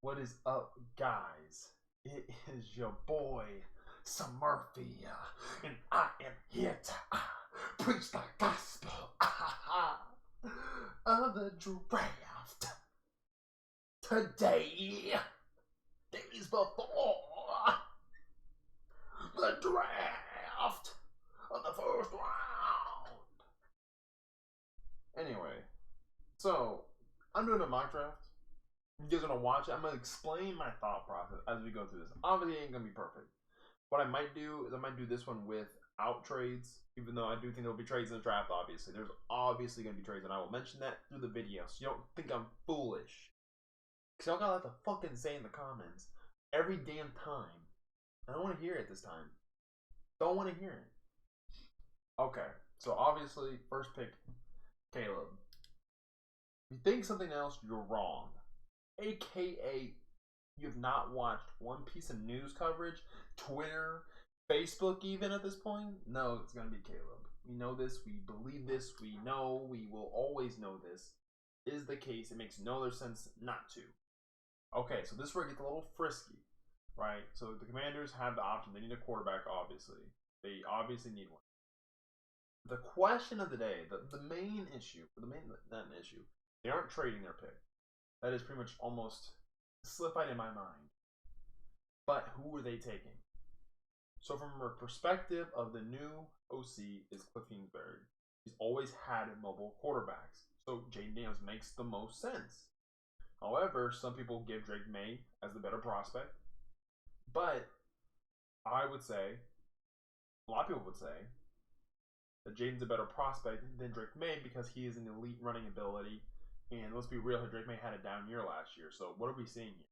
What is up, guys? It is your boy, Smurfyy, and I am here to preach the gospel of the draft. Today, days before the draft of the first round. Anyway, so I'm doing a mock draft. You guys gonna watch it? I'm gonna explain my thought process as we go through this. Obviously, it ain't gonna be perfect. What I might do is I might do this one without trades, even though I do think there'll be trades in the draft. Obviously, there's obviously gonna be trades, and I will mention that through the video, so you don't think I'm foolish. Cause y'all gotta have to fucking say in the comments every damn time. I don't want to hear it this time. Don't want to hear it. Okay, so obviously, first pick, Caleb. If you think something else, you're wrong. AKA, you have not watched one piece of news coverage, Twitter, Facebook even at this point? No, it's going to be Caleb. We know this, we believe this, we know, we will always know this is the case. It makes no other sense not to. Okay, so this is where it gets a little frisky, right? So the Commanders have the option. They need a quarterback, obviously. They obviously need one. The question of the day, the main issue, not an issue, they aren't trading their pick. That is pretty much almost solidified in my mind. But who are they taking? So from a perspective of the new OC is Cliff Kingsbury. He's always had mobile quarterbacks. So Jaden Daniels makes the most sense. However, some people give Drake May as the better prospect. But I would say, a lot of people would say, that Jaden's a better prospect than Drake May because he is an elite running ability. And let's be real here, Drake May had a down year last year. So what are we seeing here?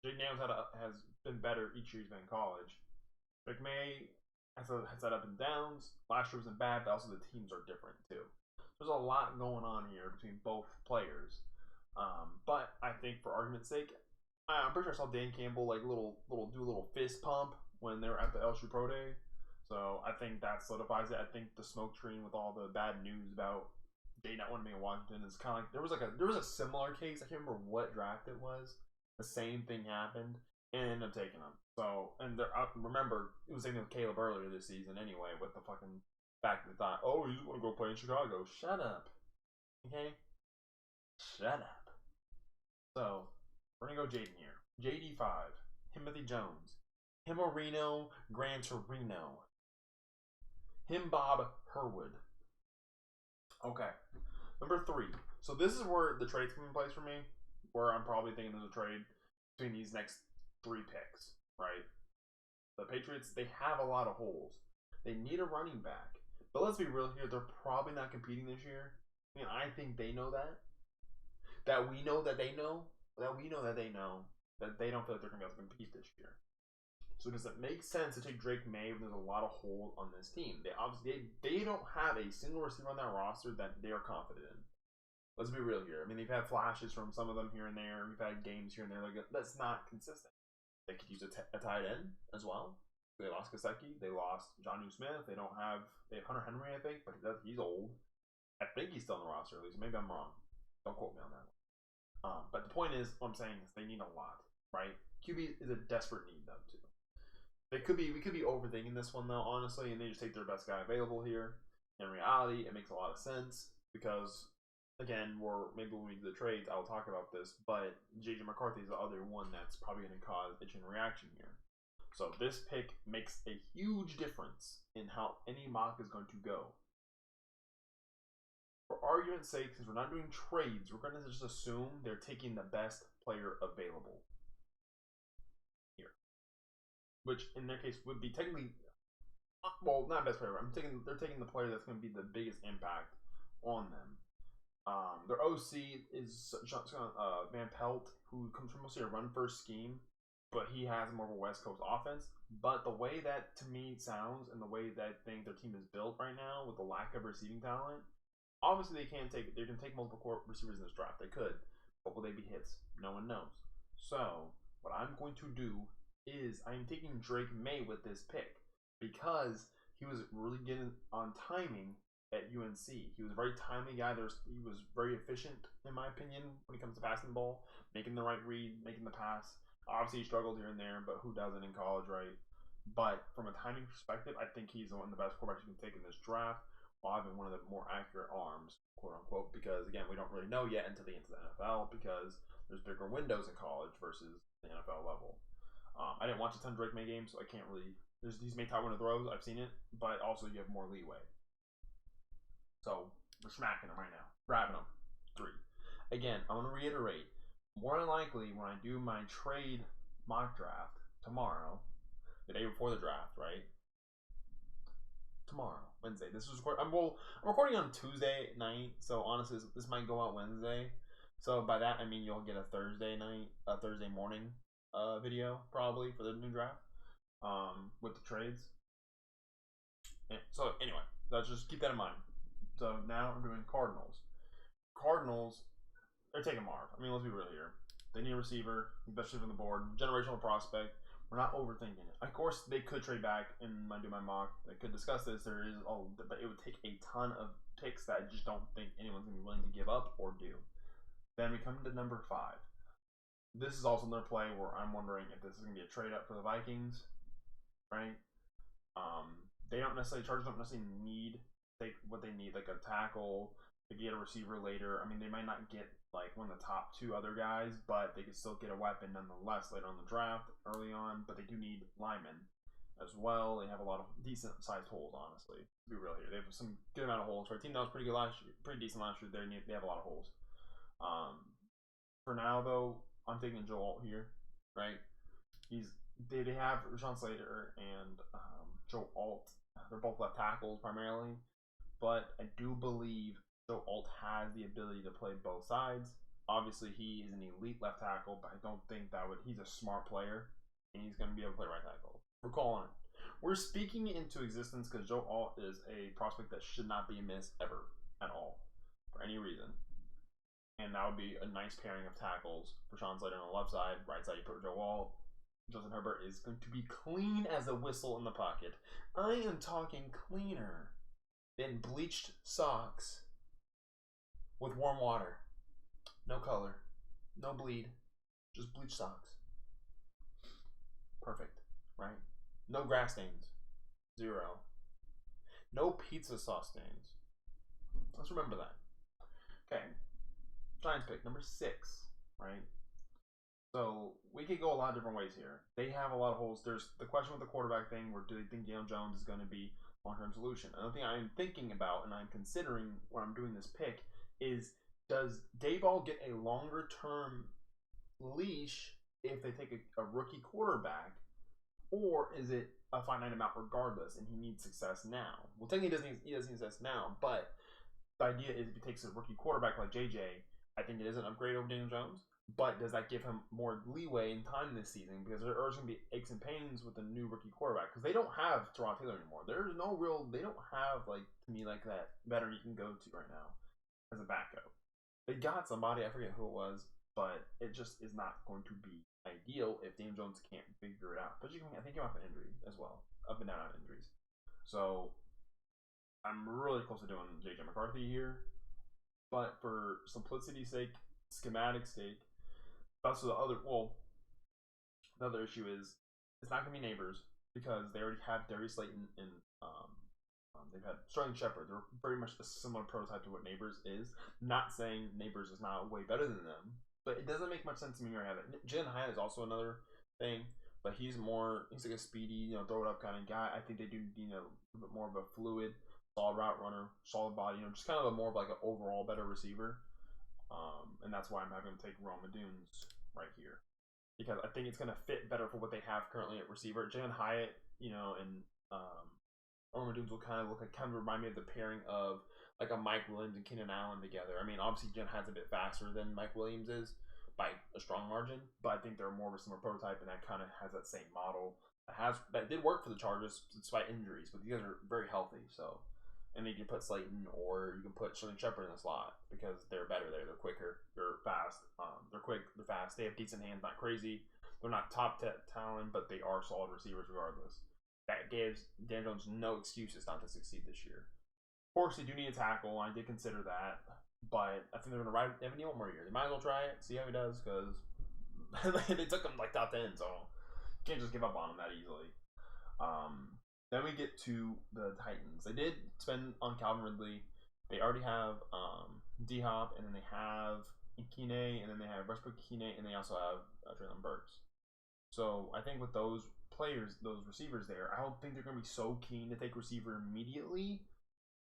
Jaden Daniels has been better each year he's been in college. Drake May has had up and downs. Last year wasn't bad, but also the teams are different too. There's a lot going on here between both players. But I think for argument's sake, I'm pretty sure I saw Dan Campbell like do a little fist pump when they were at the LSU Pro Day. So I think that solidifies it. I think the smoke screen with all the bad news about Jay not wanting to be in Washington is kind of like there was a similar case. I can't remember what draft it was. The same thing happened and ended up taking them. So and remember it was taken with Caleb earlier this season anyway. With the fucking fact that thought, oh, you just want to go play in Chicago? Shut up, okay? Shut up. So we're gonna go Jaden here. JD5, Timothy Jones, Himorino Gran Torino, Bob Herwood. Okay. Number 3. So this is where the trades come in place for me, where I'm probably thinking there's a trade between these next 3 picks, right? The Patriots, they have a lot of holes. They need a running back. But let's be real here, they're probably not competing this year. And I think they know that. That we know that they know. That we know that they know. That they don't feel like they're going to be able to compete this year. So does it make sense to take Drake May when there's a lot of holes on this team? They obviously they don't have a single receiver on that roster that they are confident in. Let's be real here. I mean, they've had flashes from some of them here and there. We've had games here and there. Like that's not consistent. They could use a tight end as well. They lost Kaseki. They lost Jonnu Smith. They have Hunter Henry, I think, but he's old. I think he's still on the roster at least. Maybe I'm wrong. Don't quote me on that one. But the point is, what I'm saying is they need a lot, right? QB is a desperate need though too. We could be overthinking this one though, honestly, and they just take their best guy available here. In reality, it makes a lot of sense because, again, maybe when we do the trades, I'll talk about this. But JJ McCarthy is the other one that's probably going to cause a chain reaction here. So this pick makes a huge difference in how any mock is going to go. For argument's sake, since we're not doing trades, we're going to just assume they're taking the best player available. Which in their case would be technically, well, not best player. They're taking the player that's going to be the biggest impact on them. Their OC is Van Pelt, who comes from mostly a run first scheme, but he has more of a West Coast offense. But the way that to me sounds and the way that I think their team is built right now, with the lack of receiving talent, obviously they can take multiple receivers in this draft. They could, but will they be hits? No one knows. So what I'm going to do is I'm taking Drake May with this pick because he was really good on timing at UNC. He was a very timely guy. He was very efficient, in my opinion, when it comes to passing the ball, making the right read, making the pass. Obviously, he struggled here and there, but who doesn't in college, right? But from a timing perspective, I think he's one of the best quarterbacks you can take in this draft, while having one of the more accurate arms, quote unquote. Because again, we don't really know yet until they get into the NFL, because there's bigger windows in college versus the NFL level. I didn't watch a ton of Drake May games, so I can't really. He's made top winner throws. I've seen it, but also you have more leeway. So we're smacking him right now, grabbing him. 3. Again, I want to reiterate. More than likely, when I do my trade mock draft tomorrow, the day before the draft, right? Tomorrow, Wednesday. This was I'm recording on Tuesday night, so honestly, this might go out Wednesday. So by that I mean you'll get a Thursday morning video probably for the new draft, with the trades. And so anyway, let's just keep that in mind. So now I'm doing Cardinals. Cardinals, they're taking Marv. I mean, let's be real here. They need a receiver, best receiver on the board, generational prospect. We're not overthinking it. Of course, they could trade back and do my mock. They could discuss this. There is but it would take a ton of picks that I just don't think anyone's gonna be willing to give up or do. Then we come to number 5. This is also another play where I'm wondering if this is gonna be a trade up for the Vikings, right? They don't necessarily Chargers don't necessarily need what they need, like a tackle. They get a receiver later. I mean, they might not get like one of the top 2 other guys, but they could still get a weapon nonetheless later on the draft, early on. But they do need linemen as well. They have a lot of decent sized holes, honestly. To be real here, they have some good amount of holes for a team that was pretty good last year, pretty decent last year. They have a lot of holes. For now though, I'm taking Joe Alt here, right? They have Rashawn Slater and Joe Alt. They're both left tackles primarily, but I do believe Joe Alt has the ability to play both sides. Obviously, he is an elite left tackle, but I don't think he's a smart player, and he's going to be able to play right tackle. We're calling it. We're speaking it into existence because Joe Alt is a prospect that should not be missed ever at all for any reason. And that would be a nice pairing of tackles for Sean Slater on the left side. Right side, you put Joe Alt. Justin Herbert is going to be clean as a whistle in the pocket. I am talking cleaner than bleached socks with warm water. No color. No bleed. Just bleached socks. Perfect, right? No grass stains. 0. No pizza sauce stains. Let's remember that. Okay. Giants pick, number 6, right? So we could go a lot of different ways here. They have a lot of holes. There's the question with the quarterback thing, where do they think Daniel Jones is going to be long-term solution? Another thing I'm thinking about and I'm considering when I'm doing this pick is, does Dayball get a longer-term leash if they take a rookie quarterback, or is it a finite amount regardless and he needs success now? Well, technically he doesn't need success now, but the idea is if he takes a rookie quarterback like JJ, I think it is an upgrade over Daniel Jones. But does that give him more leeway in time this season? Because there are going to be aches and pains with the new rookie quarterback. Because they don't have Tyrod Taylor anymore. There's no real, they don't have, like, to me, like that veteran you can go to right now as a backup. They got somebody, I forget who it was, but it just is not going to be ideal if Daniel Jones can't figure it out. But I think he off an injury as well. Up and down on injuries. So I'm really close to doing JJ McCarthy here. But for simplicity's sake, schematic sake, that's the other. Well, the other issue is it's not gonna be Neighbors because they already have Darius Slayton and they've had Sterling Shepard. They're very much a similar prototype to what Neighbors is. Not saying Neighbors is not way better than them, but it doesn't make much sense to me right now. Jalen Hyatt is also another thing, but he's like a speedy, throw it up kind of guy. I think they do need a little bit more of a fluid, solid route runner, solid body, just kind of more of like an overall better receiver. And that's why I'm having to take Roma Dunes right here, because I think it's going to fit better for what they have currently at receiver. Jalen Hyatt, and Roma Dunes will kind of remind me of the pairing of like a Mike Williams and Keenan Allen together. I mean, obviously Jalen Hyatt's a bit faster than Mike Williams is by a strong margin, but I think they're more of a similar prototype, and that kind of has that same model. That did work for the Chargers despite injuries, but these guys are very healthy, so. And then you can put Slayton or you can put Sterling Shepard in the slot because they're better there. They're quicker. They're fast. They're quick. They're fast. They have decent hands. Not crazy. They're not top talent, but they are solid receivers regardless. That gives Dan Jones no excuses not to succeed this year. course, they do need a tackle. I did consider that, but I think they're gonna ride Evan Neal one more year. They might as well try it, see how he does, because they took him like top 10, so you can't just give up on him that easily. Then we get to the Titans. They did spend on Calvin Ridley. They already have D Hop, and then they have Ikine, and then they have Westbrook Ikine, and they also have Traylon Burks. So I think with those players, those receivers there, I don't think they're going to be so keen to take receiver immediately.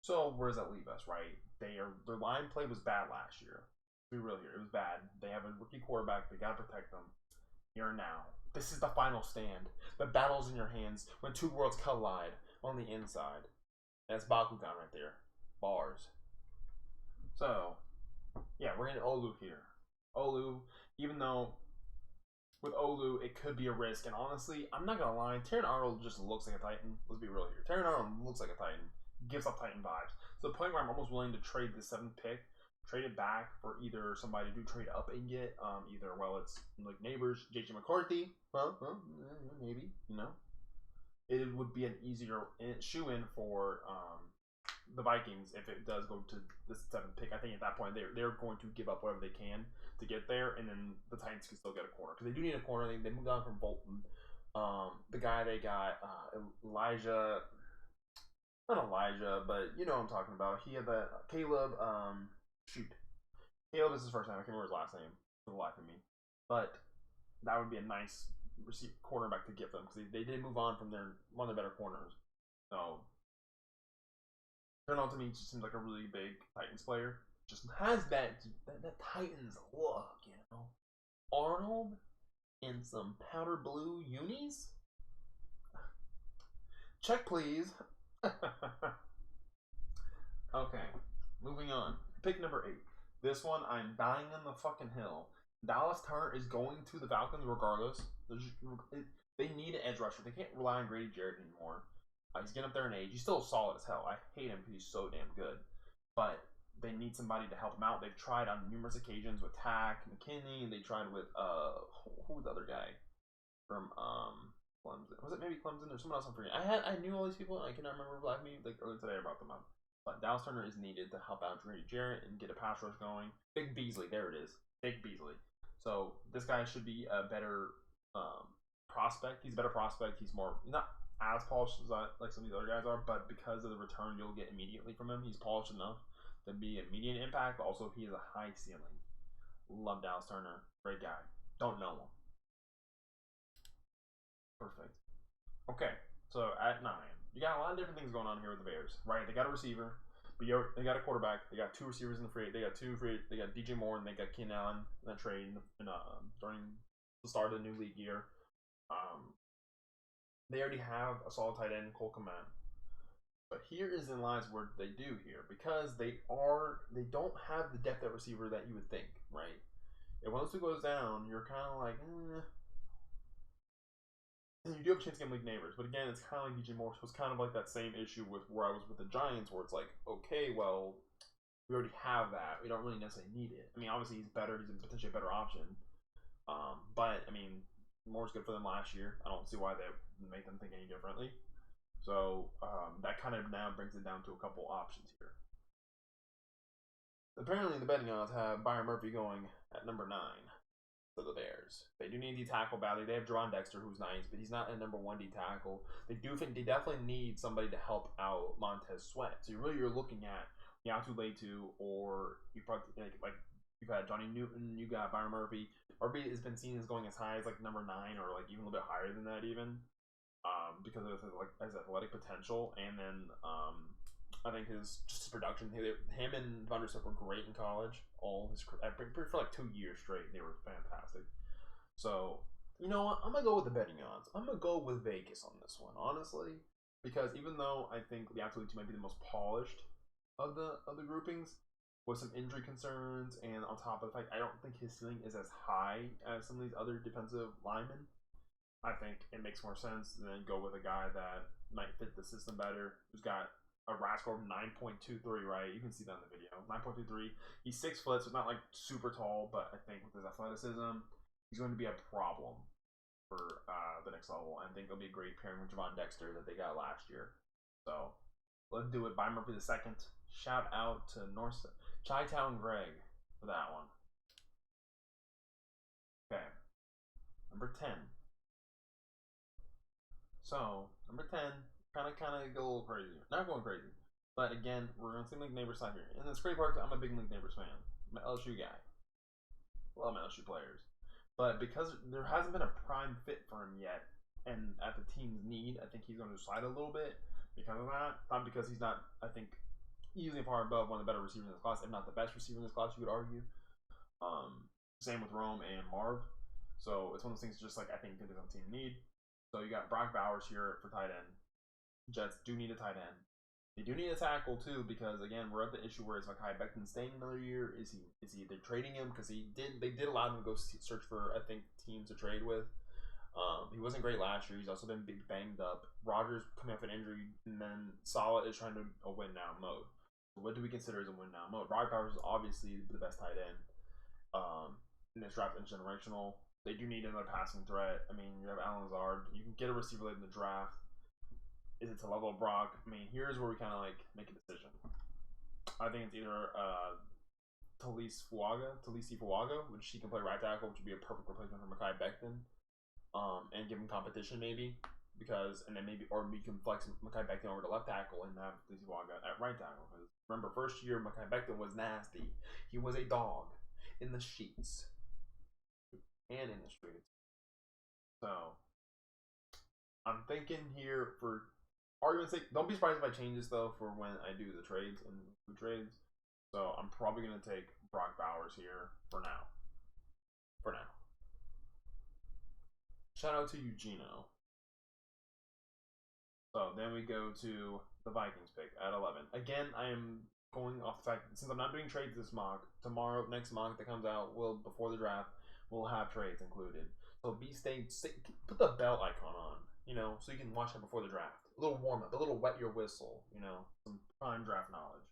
So where does that leave us, right? Their line play was bad last year. To be real here, it was bad. They have a rookie quarterback. They got to protect them here and now. This is the final stand. The battle's in your hands when two worlds collide on the inside. That's Bakugan right there. Bars. So, yeah, we're in Olu here. Olu, even though with Olu, it could be a risk. And honestly, I'm not going to lie. Terran Arnold just looks like a Titan. Let's be real here. Terran Arnold looks like a Titan. Gives off Titan vibes. To the point where I'm almost willing to trade the 7th pick. Trade it back for either somebody to trade up and get either, well, it's like neighbors, JJ McCarthy. Well, maybe, you know. It would be an easier shoe-in for the Vikings if it does go to the 7th pick. I think at that point they're going to give up whatever they can to get there, and then the Titans can still get a corner because they do need a corner. They moved on from Bolton. The guy they got, Elijah, not Elijah, but you know what I'm talking about. He had that Caleb. Caleb is his first name. I can't remember his last name for the life of me, but that would be a nice cornerback to give them because they did move on from one of their better corners. So Darnell to me just seems like a really big Titans player. Just has that Titans look, you know. Arnold in some powder blue unis. Check, please. Okay, moving on. Pick number 8. This one, I'm dying on the fucking hill. Dallas Turner is going to the Falcons regardless. They need an edge rusher. They can't rely on Grady Jarrett anymore. He's getting up there in age. He's still solid as hell. I hate him because he's so damn good. But they need somebody to help him out. They've tried on numerous occasions with Tack, McKinney. They tried with, who was the other guy from Clemson? Was it maybe Clemson or someone else? I'm forgetting. I knew all these people, and I cannot remember like me like earlier today I brought them up. But Dallas Turner is needed to help out Grady Jarrett and get a pass rush going. Big Beasley, there it is. Big Beasley. So this guy should be a better prospect. He's a better prospect. He's more not as polished as like some of these other guys are, but because of the return you'll get immediately from him, he's polished enough to be a median impact. But also, he has a high ceiling. Love Dallas Turner. Great guy. Don't know him. Perfect. Okay, so at 9, you got a lot of different things going on here with the Bears, right? They got a receiver, but they got a quarterback. They got 2 receivers in the free. They got They got DJ Moore and they got Keenan Allen in that trade during the start of the new league year. They already have a solid tight end, Cole Kmet. But here is in lies where they do here because they don't have the depth at receiver that you would think, right? If one of those 2 goes down, you're kind of like, And you do have a chance to get Malik Neighbors, but again, it's kind of like DJ Moore. So it's kind of like that same issue with where I was with the Giants, where it's like, okay, well, we already have that. We don't really necessarily need it. I mean, obviously he's better. He's potentially a better option. But I mean, Moore's good for them last year. I don't see why they make them think any differently. So that kind of now brings it down to a couple options here. Apparently, the betting odds have Byron Murphy going at number 9 for the Bears. They do need D tackle badly. They have Jerron Dexter, who's nice, but he's not a number 1 D tackle. They definitely need somebody to help out Montez Sweat. So you're looking at Yatu Leitu, or you probably like you've had Johnny Newton, you got Byron Murphy. Murphy has been seen as going as high as like number 9 or like even a little bit higher than that even, because of his athletic potential, and then I think his production. Him and Von Der Sar were great in college. For like 2 years straight, they were fantastic. So you know what? I'm gonna go with the betting odds. I'm gonna go with Vegas on this one, honestly, because even though I think the Absolute Two might be the most polished of the groupings, with some injury concerns, and on top of the fact, I don't think his ceiling is as high as some of these other defensive linemen. I think it makes more sense than go with a guy that might fit the system better, who's got a RAS score of 9.23, right? You can see that in the video. 9.23. He's 6 foot, so it's not like super tall, but I think with his athleticism, he's going to be a problem for the next level. I think it'll be a great pairing with Javon Dexter that they got last year. So let's do it. By Murphy II. Shout out to North Chi-Town Greg for that one. Okay. Number 10. So, number 10, kind of go a little crazy. Not going crazy. But again, we're going to see Link Neighbors side here. And the great part, I'm a big Link Neighbors fan. I'm an LSU guy. Love LSU players. But because there hasn't been a prime fit for him yet, and at the team's need, I think he's going to slide a little bit because of that. Not because he's not, I think, easily far above one of the better receivers in this class, if not the best receiver in this class, you could argue. Same with Rome and Marv. So it's one of those things just like I think the team need. So you got Brock Bowers here for tight end. Jets do need a tight end. They do need a tackle too because again we're at the issue where is Mekhi Becton staying another year? Is he they're trading him because they did allow him to go search for I think teams to trade with. He wasn't great last year. He's also been banged up. Rodgers coming off an injury, and then Salah is trying to a win now mode. So what do we consider as a win now mode? Brock Bowers is obviously the best tight end. In this draft is generational. They do need another passing threat. I mean, you have Alan Lazard. You can get a receiver late in the draft. Is it to level of Brock? I mean, here's where we kind of like make a decision. I think it's either Talise Fuaga, which he can play right tackle, which would be a perfect replacement for Mekhi Becton, and give him competition maybe. And then maybe, or we can flex Mekhi Becton over to left tackle and have Talise Fuaga at right tackle. Because remember, first year Mekhi Becton was nasty. He was a dog in the sheets and in the streets. So I'm thinking here for argument's sake, don't be surprised if I change this though for when I do the trades and who trades. So I'm probably gonna take Brock Bowers here for now. Shout out to Eugenio. So then we go to the Vikings pick at 11. Again, I am going off the fact that since I'm not doing trades this mock, tomorrow, next mock that comes out, before the draft, we'll have trades included. So put the bell icon on, so you can watch it before the draft. A little warm up, a little wet your whistle, some prime draft knowledge.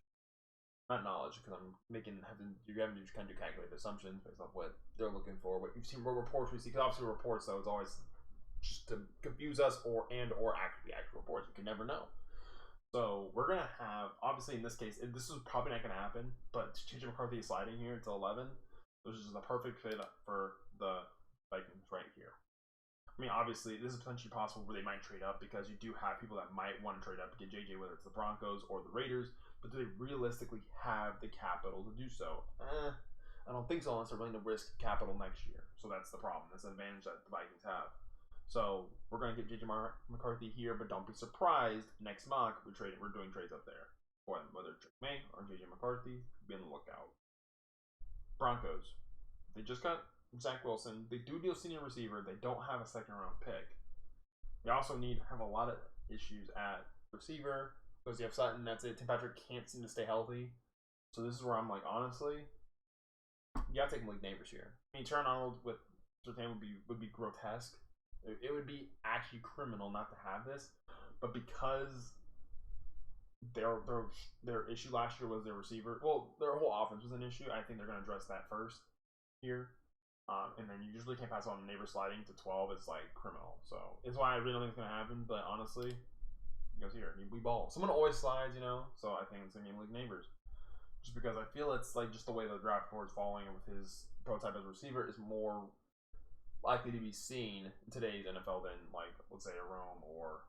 Not knowledge, because I'm you're having to kind of do calculated assumptions based off what they're looking for, what you've seen, what reports we see. Because obviously reports, though, it's always just to confuse us or actually actual reports. You can never know. So we're gonna have, obviously in this case, this is probably not gonna happen, but JJ McCarthy is sliding here to 11, which is the perfect fit for the Vikings right here. I mean, obviously, this is potentially possible where they might trade up because you do have people that might want to trade up to get JJ, whether it's the Broncos or the Raiders, but do they realistically have the capital to do so? I don't think so unless they're willing to risk capital next year. So that's the problem. That's the advantage that the Vikings have. So we're going to get JJ McCarthy here, but don't be surprised. Next mock, we're doing trades up there. For them, whether it's May or JJ McCarthy, be on the lookout. Broncos. They just got Zach Wilson. They do deal senior receiver. They don't have a second round pick. They also have a lot of issues at receiver because you have Sutton. That's it. Tim Patrick can't seem to stay healthy. So this is where I'm like, honestly, you gotta take Malik Neighbors here. I mean, Terran Arnold with Sertan would be grotesque. It would be actually criminal not to have this, but because their issue last year was their receiver. Well, their whole offense was an issue. I think they're going to address that first here. And then you usually can't pass on Neighbor sliding to 12. It's like criminal. So it's why I really don't think it's going to happen. But honestly, it goes here. We ball. Someone always slides, So I think it's going to be Malik Neighbors. Just because I feel it's like just the way the draft board is falling with his prototype as a receiver is more likely to be seen in today's NFL than like, let's say, a Rome or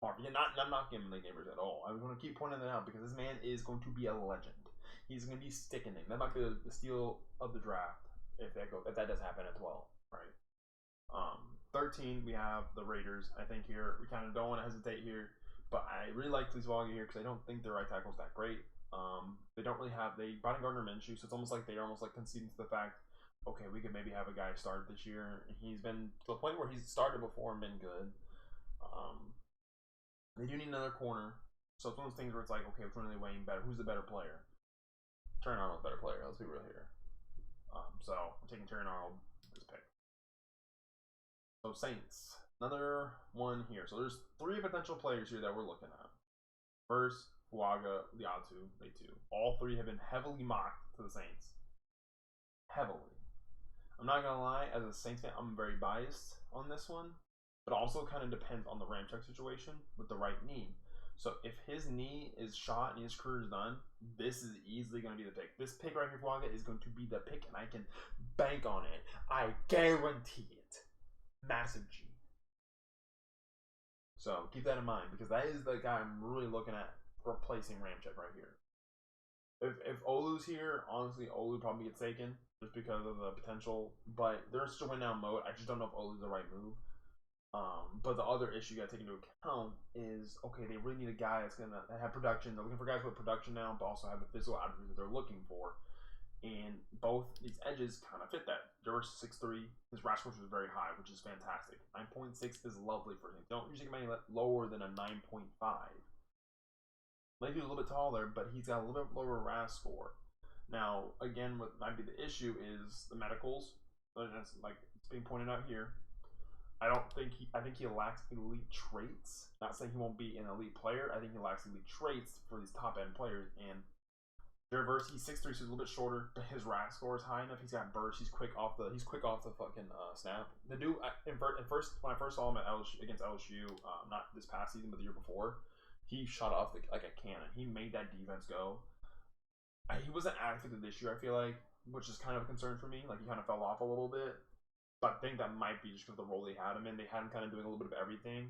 Marvin. I'm not giving Malik Neighbors at all. I was going to keep pointing that out because this man is going to be a legend. He's going to be sticking it. That might be the steal of the draft if that does happen at 12, right? 13, we have the Raiders. I think here we kind of don't want to hesitate here, but I really like Talise Fuaga here because I don't think their right tackle is that great. They don't really have they brought in Gardner Minshew, so it's almost like they're almost like conceding to the fact, okay, we could maybe have a guy start this year. He's been to the point where he's started before and been good. They do need another corner, so it's one of those things where it's like, okay, which one are they weighing better? Who's the better player? Terran Arnold's a better player. Let's be real here. So I'm taking Terran Arnold this pick. So Saints, another one here. So there's 3 potential players here that we're looking at. First, Fuaga, Liatu, they 2. All 3 have been heavily mocked to the Saints. Heavily. I'm not gonna lie, as a Saints fan, I'm very biased on this one, but also kind of depends on the Ramczyk situation with the right knee. So if his knee is shot and his career is done, this is easily going to be the pick. This pick right here for Wonka is going to be the pick, and I can bank on it. I guarantee it. Massive G. So keep that in mind, because that is the guy I'm really looking at replacing Ramchek right here. If Olu's here, honestly, Olu probably gets taken just because of the potential. But they're still win now mode. I just don't know if Olu's the right move. But the other issue you got to take into account is, okay, they really need a guy that's gonna have production. They're looking for guys with production now, but also have the physical attributes that they're looking for. And both these edges kind of fit that. Durst 6'3", his rash force is very high, which is fantastic. 9.6 is lovely for him. Don't usually get any lower than a 9.5. Maybe a little bit taller, but he's got a little bit lower RAS score. Now, again, what might be the issue is the medicals. That's like it's being pointed out here. I think he lacks elite traits. Not saying he won't be an elite player. I think he lacks elite traits for these top end players. And Reverse, he's 6'3", so he's a little bit shorter, but his RAS score is high enough. He's got burst. He's quick off the fucking snap. The dude, when I first saw him at against LSU, not this past season, but the year before, he shot off like a cannon. He made that defense go. He wasn't active this year, I feel like, which is kind of a concern for me. Like, he kind of fell off a little bit. But I think that might be just because of the role they had him in. They had him kind of doing a little bit of everything.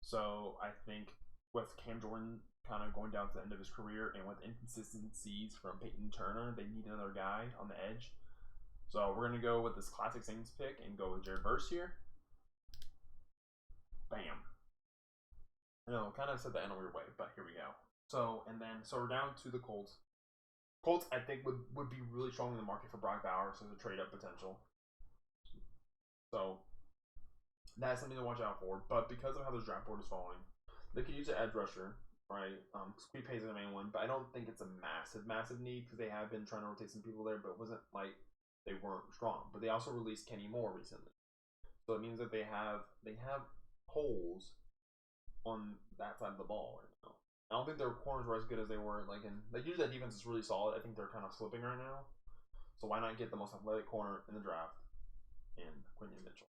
So I think with Cam Jordan kind of going down to the end of his career and with inconsistencies from Peyton Turner, they need another guy on the edge. So we're going to go with this classic Saints pick and go with Jared Verse here. Bam. I know, kind of said that in a weird way, but here we go. So we're down to the Colts. Colts, I think, would be really strong in the market for Brock Bowers as a trade-up potential. So that's something to watch out for. But because of how the draft board is falling, they could use an edge rusher, right? Squee Pays is the main one, but I don't think it's a massive need because they have been trying to rotate some people there, but it wasn't like they weren't strong. But they also released Kenny Moore recently, so it means that they have holes on that side of the ball right now. I don't think their corners were as good as they were usually that defense is really solid. I think they're kind of slipping right now. So why not get the most athletic corner in the draft in Quentin Mitchell?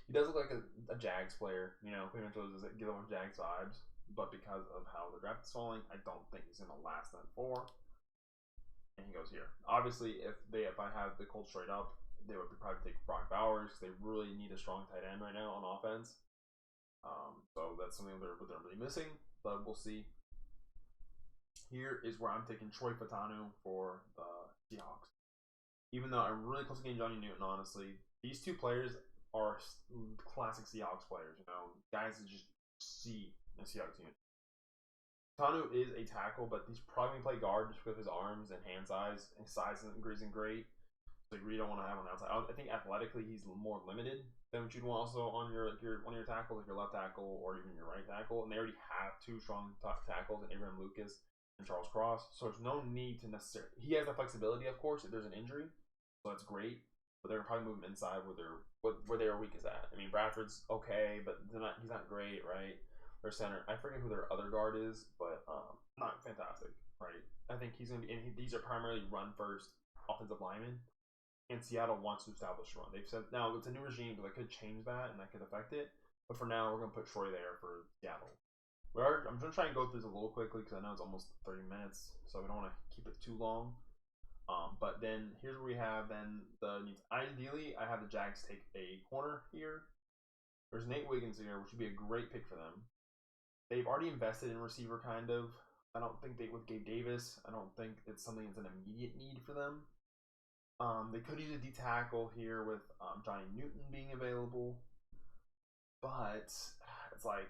He does look like a Jags player, you know. Quentin Mitchell does give off Jags vibes, but because of how the draft is falling, I don't think he's gonna last that far. And he goes here. Obviously, if I have the Colts straight up, they would probably take Brock Bowers. They really need a strong tight end right now on offense. So that's something they're really missing, but we'll see. Here is where I'm taking Troy Fautanu for the Seahawks. Even though I'm really close to getting Johnny Newton, honestly, these two players are classic Seahawks players. You know, guys that just see the Seahawks unit. Fautanu is a tackle, but he's probably going to play guard just with his arms and hand size. His size isn't great. So you really don't want to have him outside. I think athletically he's more limited than what you'd want also on your one of your tackles, like your left tackle or even your right tackle. And they already have two strong tackles in Abraham Lucas and Charles Cross. So there's no need to necessarily. He has the flexibility, of course, if there's an injury, so that's great. But they're probably moving inside where their weak is at. I mean, Bradford's okay, but he's not great, right? Their center, I forget who their other guard is, but not fantastic, right? I think he's gonna be. And these are primarily run first offensive linemen. And Seattle wants to establish a run. They've said now it's a new regime, but that could change that and that could affect it. But for now, we're gonna put Troy there for Seattle. I'm gonna try and go through this a little quickly because I know it's almost 30 minutes, so we don't want to keep it too long. But then here's where we have ideally I have the Jags take a corner here. There's Nate Wiggins here, which would be a great pick for them. They've already invested in receiver, kind of. I don't think with Gabe Davis. I don't think it's something that's an immediate need for them. They could use a D tackle here with Johnny Newton being available, but it's like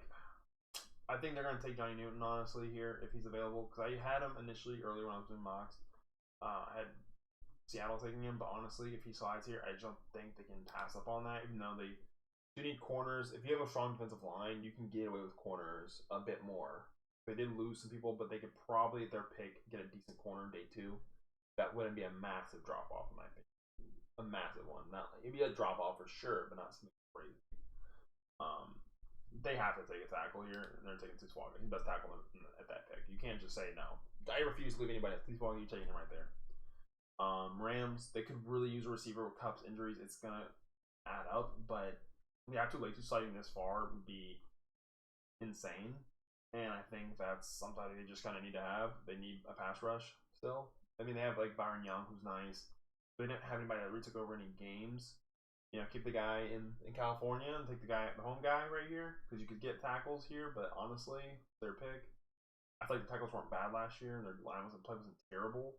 I think they're gonna take Johnny Newton honestly here if he's available because I had him initially earlier when I was doing mocks. I had Seattle taking him, but honestly, if he slides here, I don't think they can pass up on that. Even though they do need corners, if you have a strong defensive line, you can get away with corners a bit more. They did lose some people, but they could probably at their pick get a decent corner day 2. That wouldn't be a massive drop off in my opinion. A massive one. It'd be a drop off for sure, but not something crazy. They have to take a tackle here, and they're taking Tswaga. He's the best tackle at that pick. You can't just say no. I refuse to leave anybody at Tswaga. You're taking him right there. Rams, they could really use a receiver with Kupp's injuries. It's gonna add up, but the actual Latu sliding this far would be insane. and I think that's something they just kind of need to have. They need a pass rush still. I mean, they have like Byron Young, who's nice. They didn't have anybody that really took over any games. You know, keep the guy in California and take the home guy right here because you could get tackles here. But honestly, their pick. I feel like the tackles weren't bad last year, and their line wasn't terrible,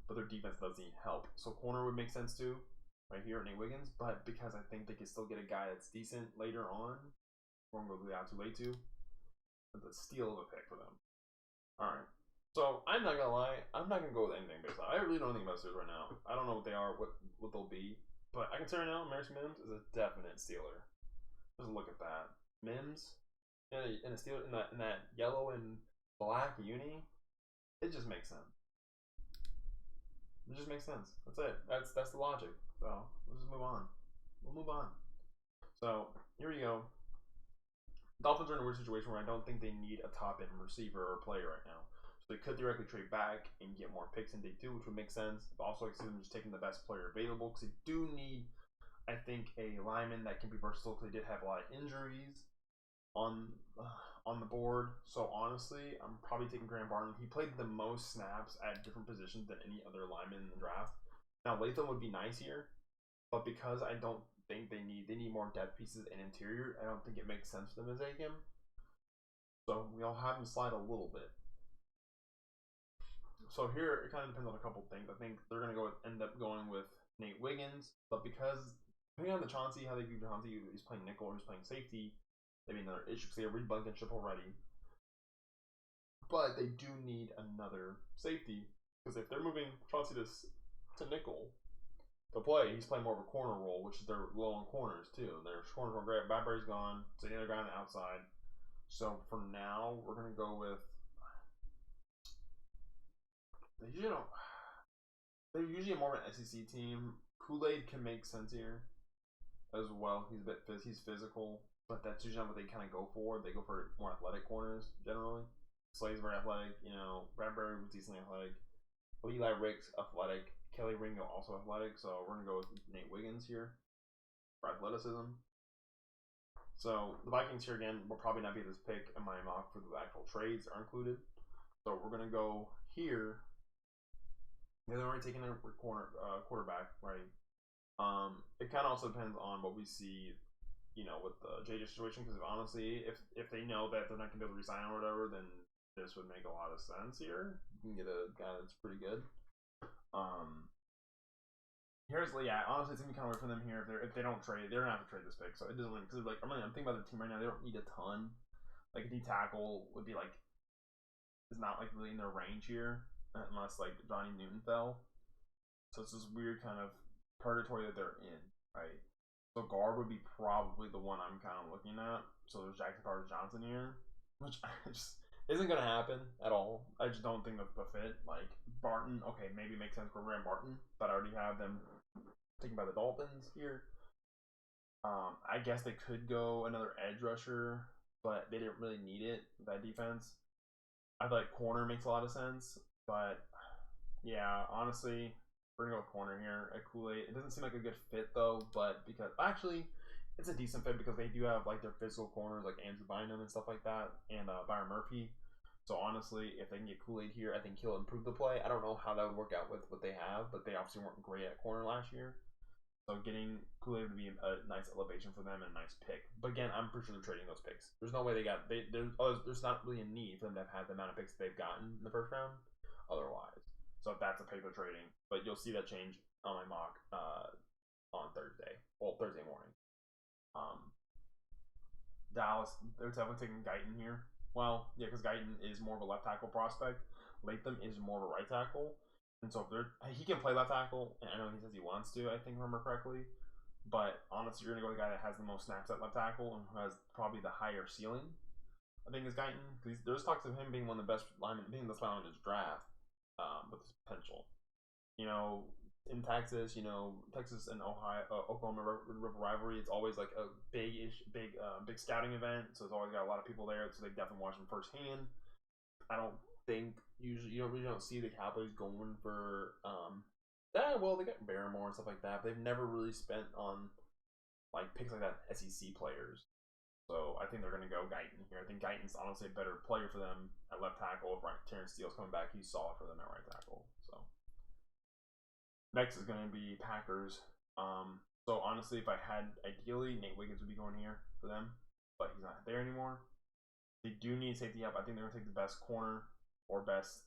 but their defense does need help. So corner would make sense too, right here, Nate Wiggins. But because I think they could still get a guy that's decent later on, we're gonna go out too late too. It's a steal of a pick for them. All right. So I'm not gonna lie, I'm not gonna go with anything based on. I really don't think about Steelers right now. I don't know what they are, what they'll be, but I can tell you now, Maris Mims is a definite Steeler. Just look at that, Mims in a Steeler in that yellow and black uni. It just makes sense. It just makes sense. That's it. That's the logic. So let's just move on. We'll move on. So here we go. Dolphins are in a weird situation where I don't think they need a top end receiver or player right now. So they could directly trade back and get more picks in day 2, which would make sense. But also, I see them just taking the best player available because they do need, I think, a lineman that can be versatile because they did have a lot of injuries on the board. So honestly, I'm probably taking Graham Barton. He played the most snaps at different positions than any other lineman in the draft. Now Latham would be nice here, but because I don't think they need more depth pieces and interior, I don't think it makes sense for them to take him. So we'll have him slide a little bit. So here it kind of depends on a couple things. I think they're gonna end up going with Nate Wiggins, but because depending on the Chauncey, how they view Chauncey, he's playing nickel or he's playing safety, maybe another issue because they have Reed Blankenship already. But they do need another safety because if they're moving Chauncey to nickel to play, he's playing more of a corner role, which they're low on corners too. Their corners were great. Badbury's gone, so the other guy on the outside. So for now, we're gonna go with. They're usually more of an SEC team. Kool-Aid can make sense here as well. He's physical, but that's usually not what they kind of go for. They go for more athletic corners generally. Slay's very athletic. You know, Bradbury was decently athletic. Eli Ricks athletic. Kelly Ringo also athletic. So we're gonna go with Nate Wiggins here for athleticism. So the Vikings here again will probably not be this pick in my mock for the actual trades are included. So we're gonna go here. They're already taking a quarterback, right? It kind of also depends on what we see, you know, with the JJ situation. Because honestly, if they know that they're not gonna be able to resign or whatever, then this would make a lot of sense here. You can get a guy that's pretty good. Honestly, it's gonna be kind of weird for them here if they don't trade. They're gonna have to trade this pick, so it doesn't really because like I'm thinking about the team right now. They don't need a ton. Like a D tackle would be like is not like really in their range here unless like Johnny Newton fell. So it's this weird kind of purgatory that they're in, right? So guard would be probably the one I'm kind of looking at. So there's Jackson Carter-Johnson here, which just isn't gonna happen at all. I just don't think that's the fit. Like Barton, okay, maybe makes sense for Graham Barton, but I already have them taken by the Dolphins here. I guess they could go another edge rusher, but they didn't really need it. That defense, I feel like corner makes a lot of sense, but yeah, honestly, we're gonna go with corner here at Kool-Aid. It doesn't seem like a good fit though, but because actually, it's a decent fit because they do have like their physical corners like Andrew Bynum and stuff like that, and Byron Murphy. So honestly, if they can get Kool-Aid here, I think he'll improve the play. I don't know how that would work out with what they have, but they obviously weren't great at corner last year. So getting Kool-Aid would be a nice elevation for them and a nice pick. But again, I'm pretty sure they're trading those picks. There's no way there's not really a need for them to have had the amount of picks they've gotten in the first round otherwise. So that's a pick they're trading. But you'll see that change on my mock on Thursday. Well, Thursday morning. Dallas, they're definitely taking Guyton here. Well, yeah, because Guyton is more of a left tackle prospect. Latham is more of a right tackle. And so if he can play left tackle, and I know he says he wants to, I think, remember correctly. But honestly, you're going to go with the guy that has the most snaps at left tackle and who has probably the higher ceiling. I think is Guyton. There's talks of him being one of the best linemen, being the best lineman in his draft with his potential. You know, in Texas, Texas and Oklahoma River rivalry, it's always like a big scouting event. So it's always got a lot of people there, so they definitely watch him firsthand. I don't think usually you don't see the Cowboys going for they got Barrymore and stuff like that. But they've never really spent on like picks like that SEC players. So I think they're going to go Guyton here. I think Guyton's honestly a better player for them at left tackle. If Terrence Steele's coming back, he's solid for them at right tackle. So next is going to be Packers. So honestly, if I had, ideally, Nate Wiggins would be going here for them, but he's not there anymore. They do need safety help. I think they're going to take the best corner or best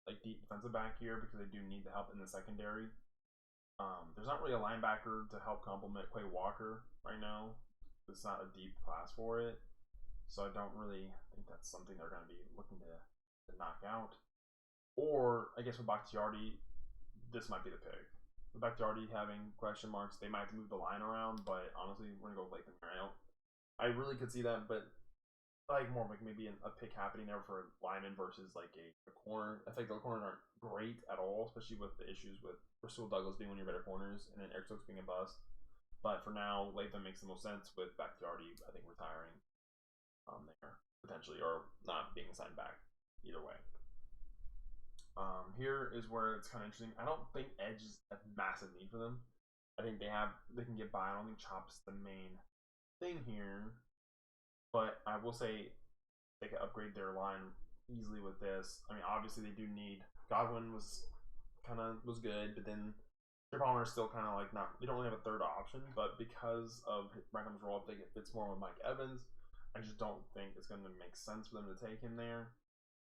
like deep defensive back here because they do need the help in the secondary. There's not really a linebacker to help complement Quay Walker right now. It's not a deep class for it, so I don't really think that's something they're going to be looking to knock out. Or I guess with Bakhtiari, this might be the pick. With Bakhtiari having question marks, they might have to move the line around, but honestly, we're going to go with Latham here. I really could see that, but like more like maybe a pick happening there for a lineman versus like a corner. I think the corners aren't great at all, especially with the issues with Rasul Douglas being one of your better corners and then Eric Stokes being a bust. But for now, Latham makes the most sense with Bakhtiari, I think, retiring there potentially, or not being signed back. Either way. Here is where it's kind of interesting. I don't think edge is a massive need for them. I think they can get by. I don't think chop's the main thing here, but I will say they can upgrade their line easily with this. I mean, obviously they do need Godwin was good, but then Trey Palmer is still kind of like not. They don't really have a third option, but because of Brackham's role, I think it fits more with Mike Evans. I just don't think it's going to make sense for them to take him there.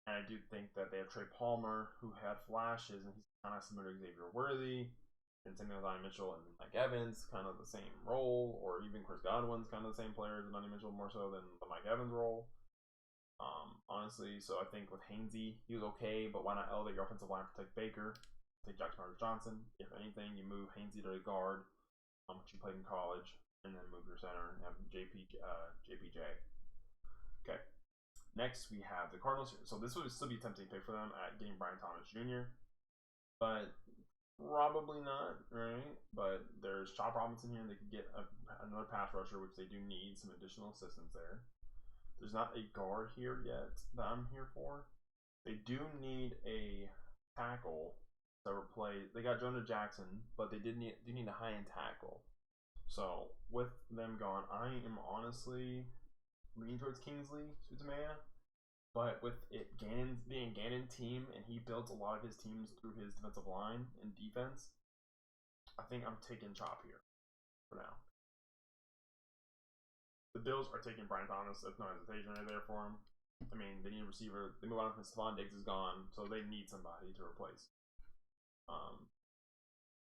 And I do think that they have Trey Palmer, who had flashes, and he's kind of similar to Xavier Worthy, and same with Donnie Mitchell and Mike Evans, kind of the same role, or even Chris Godwin's kind of the same player as Donnie Mitchell, more so than the Mike Evans role. Honestly, so I think with Hainsey, he was okay, but why not elevate your offensive line, protect Baker, take Jackson Johnson. If anything, you move Hainsey to the guard, which you played in college, and then move your center and have JPJ. Okay. Next, we have the Cardinals. So this would still be a tempting pick for them at getting Brian Thomas Jr., but probably not, right? But there's Chop Robinson here. They could get another pass rusher, which they do need some additional assistance there. There's not a guard here yet that I'm here for. They do need a tackle to replace. They got Jonah Jackson, but they do need a high-end tackle. So with them gone, I am honestly leaning towards Kingsley Sutamea, but with it being Gannon team, and he built a lot of his teams through his defensive line and defense, I think I'm taking Chop here for now. The Bills are taking Brian Thomas. There's no hesitation right there for him. I mean, they need a receiver. They move on from Stephon Diggs is gone, so they need somebody to replace.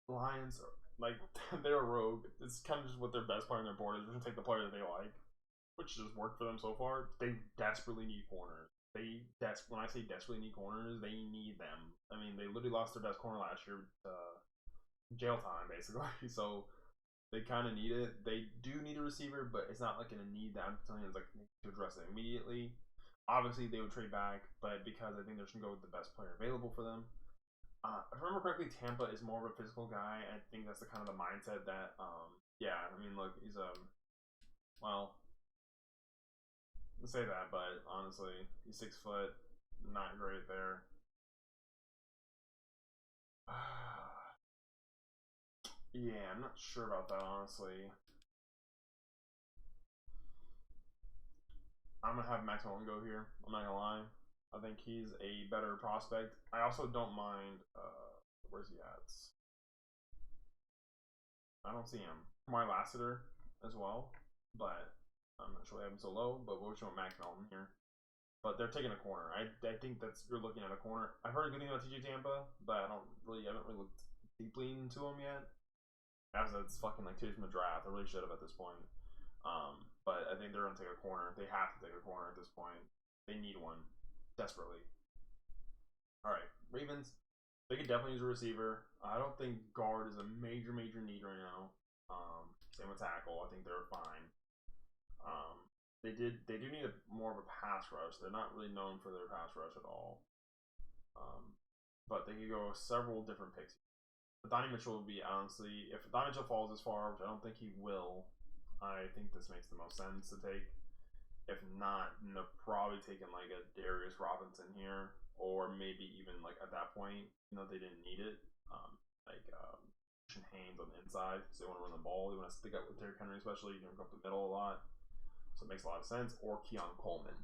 Lions are like they're a rogue. It's kind of just what their best player on their board is. We're gonna take the player that they like, which just worked for them so far. They desperately need corners. When I say desperately need corners, they need them. I mean, they literally lost their best corner last year, jail time basically. So they kind of need it. They do need a receiver, but it's not like a need that I'm telling you it's like to address it immediately. Obviously, they would trade back, but because I think they're just gonna go with the best player available for them. If I remember correctly, Tampa is more of a physical guy. I think that's the kind of the mindset that, yeah. I mean, look, he's well, let's say that, but honestly, he's 6 foot, not great there. Yeah, I'm not sure about that, honestly. I'm gonna have Max Mullen go here. I'm not gonna lie. I think he's a better prospect. I also don't mind. Where's he at? I don't see him. Kamari Lassiter as well, but I'm not sure they have him so low. But we'll show Max Melton here. But they're taking a corner. I think that's you're looking at a corner. I've heard a good thing about TJ Tampa, but I haven't really looked deeply into him yet. As it's fucking like 2 days from the draft, I really should have at this point. But I think they're gonna take a corner. They have to take a corner at this point. They need one desperately. All right, Ravens. They could definitely use a receiver. I don't think guard is a major need right now. Same with tackle. I think they're fine. They do need more of a pass rush. They're not really known for their pass rush at all. But they could go several different picks. But Donnie Mitchell would be honestly, if Donnie Mitchell falls this far, which I don't think he will, I think this makes the most sense to take. If not, they're probably taking like a Darius Robinson here, or maybe even like at that point, they didn't need it. Haynes on the inside, so they want to run the ball. They want to stick up with Derrick Henry, especially go up the middle a lot. so it makes a lot of sense. Or Keon Coleman,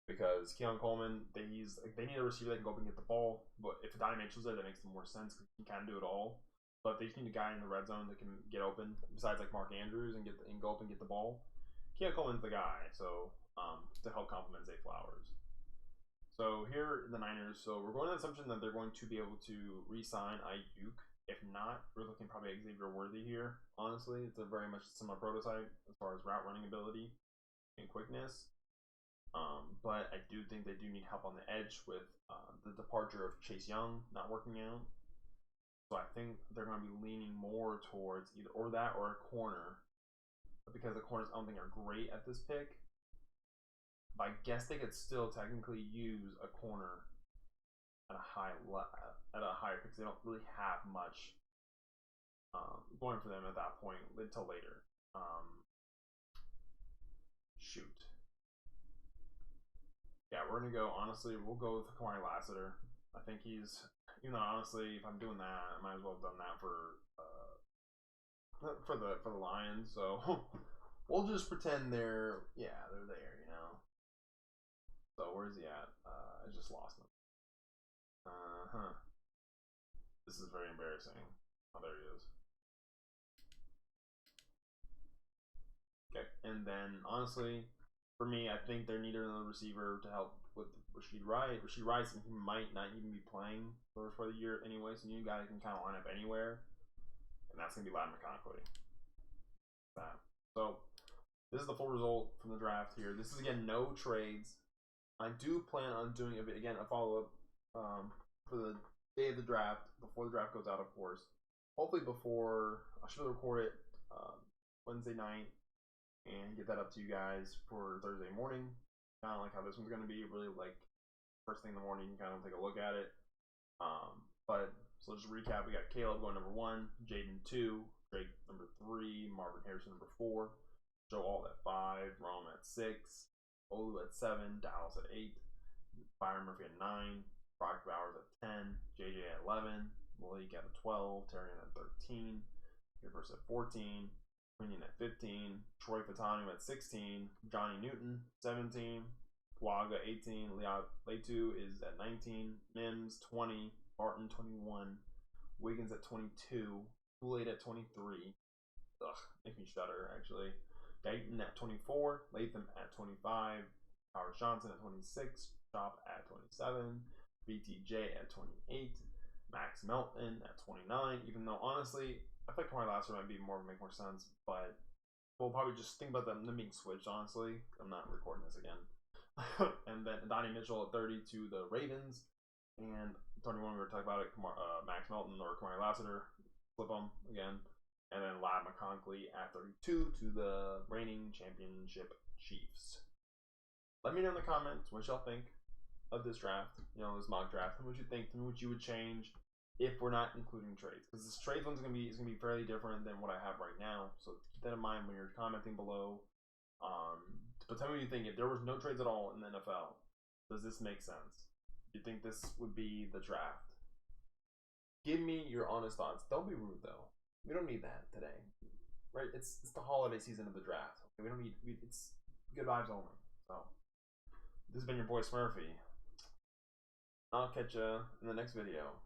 because Keon Coleman, they need a receiver that can go up and get the ball. But if Donnie Mitchell's there, that makes more sense because he can do it all. But they just need a guy in the red zone that can get open, besides like Mark Andrews, and go up and get the ball. Keon Coleman's the guy, so to help complement Zay Flowers. So here in the Niners, so we're going on the assumption that they're going to be able to re-sign Ayuk. If not, we're looking probably at Xavier Worthy here. Honestly, it's a very much similar prototype as far as route running ability and quickness. But I do think they do need help on the edge with the departure of Chase Young not working out. So I think they're going to be leaning more towards either or that or a corner, because the corners I don't think are great at this pick. But I guess they could still technically use a corner at a higher pick, because they don't really have much going for them at that point until later. Shoot. Yeah, we're gonna go. Honestly, we'll go with Kamari Lassiter. I think he's, honestly, if I'm doing that, I might as well have done that for the Lions. So we'll just pretend they're there, So where's he at? I just lost him. This is very embarrassing. Oh, there he is. Okay, and then honestly, for me, I think they need another receiver to help with Rashid Rice. Rashid Rice, he might not even be playing for the year anyway, so you guys can kind of line up anywhere, and that's gonna be Ladd McConkey. So this is the full result from the draft here. This is again no trades. I do plan on doing a follow up for the day of the draft, before the draft goes out, of course. Hopefully before, I should record it Wednesday night and get that up to you guys for Thursday morning. Kind of like how this one's going to be, really like first thing in the morning, you kind of take a look at it. But so just recap, we got Caleb going number 1, Jaden 2, Drake number 3, Marvin Harrison number 4, Joe Alt at 5, Rome at 6, Olu at 7, Dallas at 8, Byron Murphy at 9, Brock Bowers at 10, JJ at 11, Malik at 12, Terrian at 13, Rivers at 14, Quinion at 15, Troy Fatanu at 16, Johnny Newton 17, Waga 18, Leatu is at 19, Mims 20, Barton 21, Wiggins at 22, Kool-Aid at 23. Ugh, make me shudder actually. Guyton at 24, Latham at 25, Howard Johnson at 26, Chop at 27, BTJ at 28, Max Melton at 29. Even though honestly, I think Kamari Lassiter might make more sense, but we'll probably just think about them being switched. Honestly, I'm not recording this again. And then Donnie Mitchell at 30 to the Ravens, and 31 we were talking about it. Max Melton or Kamari Lassiter, flip them again. And then Ladd McConkey at 32 to the reigning championship Chiefs. Let me know in the comments what y'all think of this draft, this mock draft, and what you think, and what you would change if we're not including trades. Because this trades one's gonna be fairly different than what I have right now. So keep that in mind when you're commenting below. But tell me what you think. If there was no trades at all in the NFL, does this make sense? Do you think this would be the draft? Give me your honest thoughts. Don't be rude though. We don't need that today, right? It's the holiday season of the draft. Okay? We don't need. It's good vibes only. So this has been your boy Smurfyy. I'll catch you in the next video.